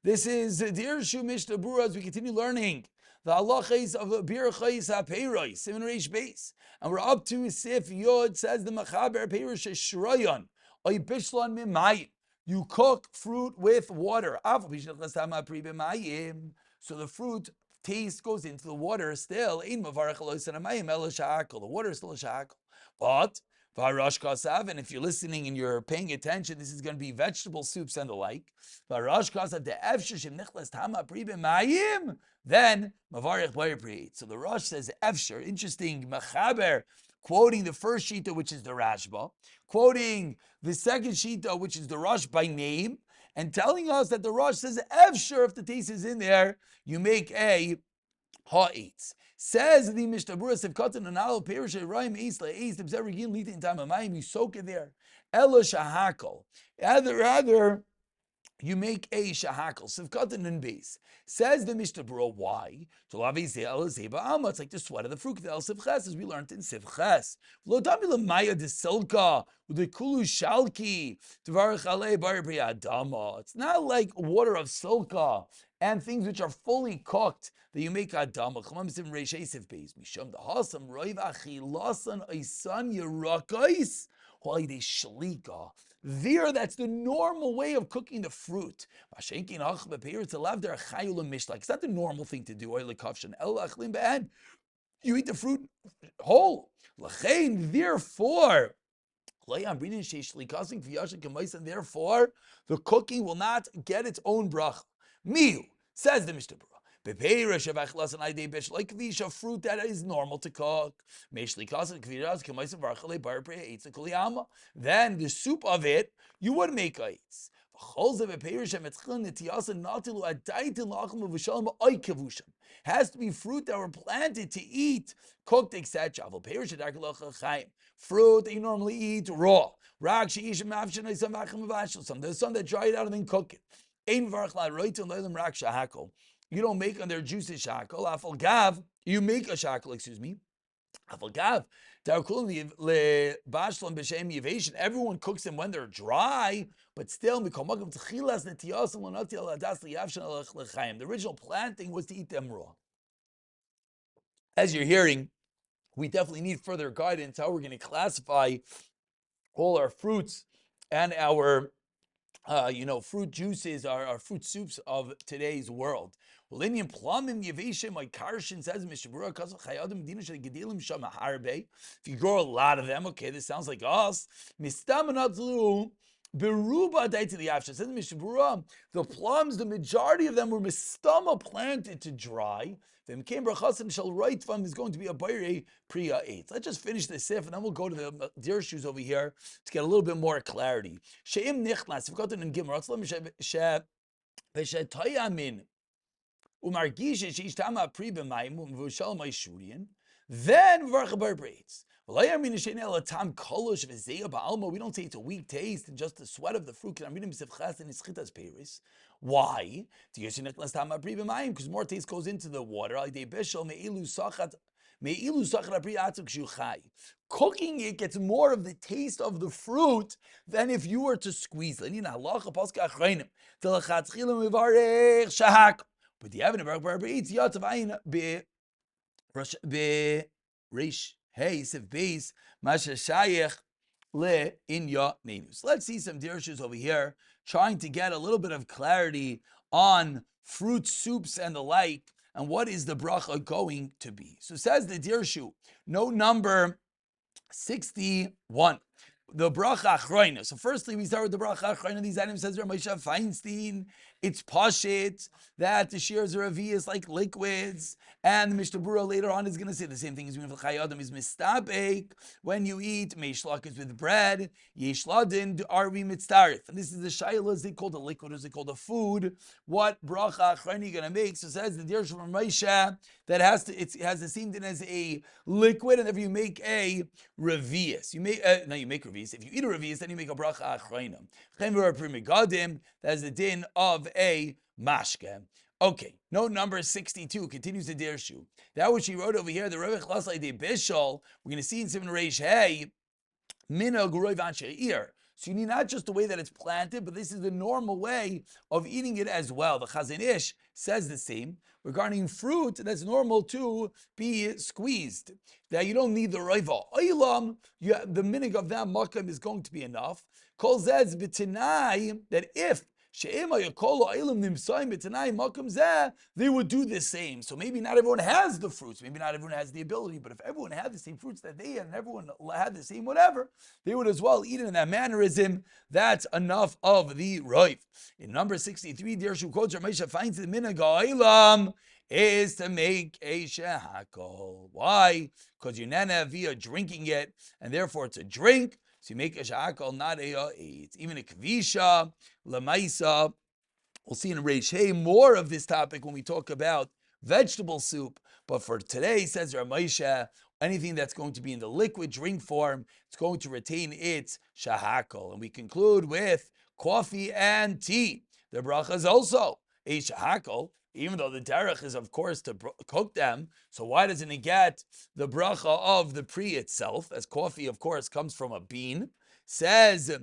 This is Dirshu Mishnah Berurah as we continue learning the halachas of Bir Chayis HaPeiros, Siman Reish Beis. And we're up to Sif Yod, says the Machaber Peiros Shroyon, Oy Bishlan Mimayim. You cook fruit with water. So the fruit taste goes into the water still. The water is still a shakal. But Varash Kasav, and if you're listening and you're paying attention, this is going to be vegetable soups and the like. Varash Kasav, the Efshir Nichlas Tama Pri B'Mayim, then Mavarich Boyer Pri. So the Rosh says Efshir, interesting, Machaber, quoting the first Shita, which is the Rashba, quoting the second Shita, which is the Rosh by name, and telling us that the Rosh says Efshir, if the taste is in there, you make a ha'etz. Says the Mishnah Berurah, Sivkatan and Alo Perish Raim Isla East Observer Gin Lita in time of Mayim, you soak it there. Elo Shahakal. Rather, you make a shahakal, Sivkatan and base. Says the Mishnah Berurah, why? It's like the sweat of the fruit, as we learned in Sivches. Lo Damila Maya de Silka, the Kulu Shalki, Tvarach Ale Bar Adama. It's not like water of silka and things which are fully cooked that you make adama. Chlamsim reishesiv beis misham the hasam roiv achilasan aisan yerakais hoide shlika. There, that's the normal way of cooking the fruit. It's not the normal thing to do. You eat the fruit whole. Therefore, and therefore, the cooking will not get its own bracha. Miu, says the Mishnah Berurah. Like a fruit that is normal to cook. Then the soup of it, you would make eitz. Has to be fruit that were planted to eat, cooked, etc. Fruit that you normally eat raw. There's some that dry it out and then cook it. You don't make on their juices shakal. You make a shakal, excuse me. Everyone cooks them when they're dry, but still, the original planting was to eat them raw. As you're hearing, we definitely need further guidance how we're going to classify all our fruits and our fruit juices, our fruit soups of today's world. Well, Indian plumim yeveshem, like Karshan says, if you grow a lot of them, okay, this sounds like us. Beruba died to the after. Says Mishnah Berurah, the plums, the majority of them were mistama planted to dry. Then came brachas shall right from is going to be a bayre priya 8. Let's just finish the sif and then we'll go to the Dirshus over here to get a little bit more clarity. She'im nichlas, we've got in Gimel, v'shetayamin umargisha sheishtama pri b'mayim v'shal ma'ishurian. Then v'varcha bar breitz. We don't say it's a weak taste and just the sweat of the fruit. Why? Because more taste goes into the water. Cooking it gets more of the taste of the fruit than if you were to squeeze it. But the Hey, Sif Beis, Masha Shayech Le Inya Nenus. Let's see some dirshus over here, trying to get a little bit of clarity on fruit soups and the like, and what is the bracha going to be. So says the dirshu, note number 61. The bracha achroina. So firstly, we start with the bracha achroina. These items says Ramosha Feinstein. It's pashit that the shears are avias like liquids, and the Mishnah Berurah later on is going to say the same thing as Chai Adam is mistabek. When you eat meishlak is with bread, yeshladin arvi mitzarif. And this is the shayla. Is it called a liquid? Or is it called a food? What bracha achroina you going to make? So says the Dirshu from Ramosha that it has the same thing as a liquid, and if you make a revius, you make revius. If you eat a revius, then you make a bracha achroina. That is the din of a mashke. Okay, note number 62 continues the Dirshu. That which he wrote over here, the Rebbe Chlasai de Bishol, we're going to see in Siman Reish Hey, Mina Guroi Vansheir. So you need not just the way that it's planted, but this is the normal way of eating it as well. The Chazon Ish says the same regarding fruit that's normal to be squeezed. That you don't need the roiva. Oilam, the minig of that makam is going to be enough. Kol zez b'tinai, that if they would do the same. So maybe not everyone has the fruits, maybe not everyone has the ability, but if everyone had the same fruits that they had and everyone had the same whatever, they would as well eat it in that mannerism. That's enough of the roif. In number 63, Dirshu quotes Ramesha finds the minhag is to make a shehakol. Why? Because you're nana via drinking it, and therefore it's a drink. So you make a shehakol, not a eat. Even a kvisha, lamaisa. We'll see in Reish Hey more of this topic when we talk about vegetable soup. But for today, says Ramesha, anything that's going to be in the liquid drink form, it's going to retain its shehakol. And we conclude with coffee and tea. The bracha is also a shehakol, even though the derech is, of course, to cook them. So why doesn't it get the bracha of the pri itself, as coffee, of course, comes from a bean? Says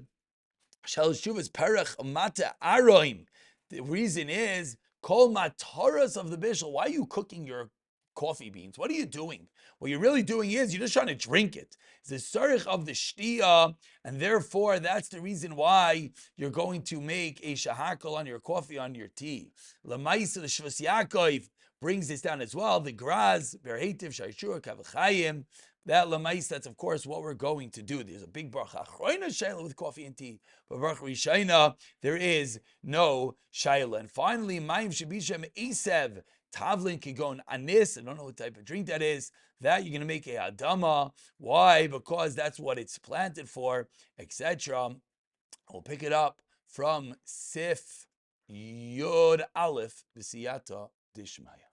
Shel Shuvas Perech Mata Aroim. The reason is Kol Mataras of the Bishul. Why are you cooking your coffee beans? What are you doing? What you're really doing is you're just trying to drink it. It's the sarich of the shtia, and therefore that's the reason why you're going to make a shahakal on your coffee, on your tea. Lamaisa, the Shvas Yaakov brings this down as well. The Graz, Berhetiv, Shaishur, Kavachayim. That lamais, that's of course what we're going to do. There's a big bracha achroina shayla with coffee and tea, but bracha rishayna there is no shayla. And finally, mayim shabishem esev tavlin kigon anis. I don't know what type of drink that is. That you're going to make a adama. Why? Because that's what it's planted for, etc. We'll pick it up from Sif Yod Aleph B'siyata Dishmaya.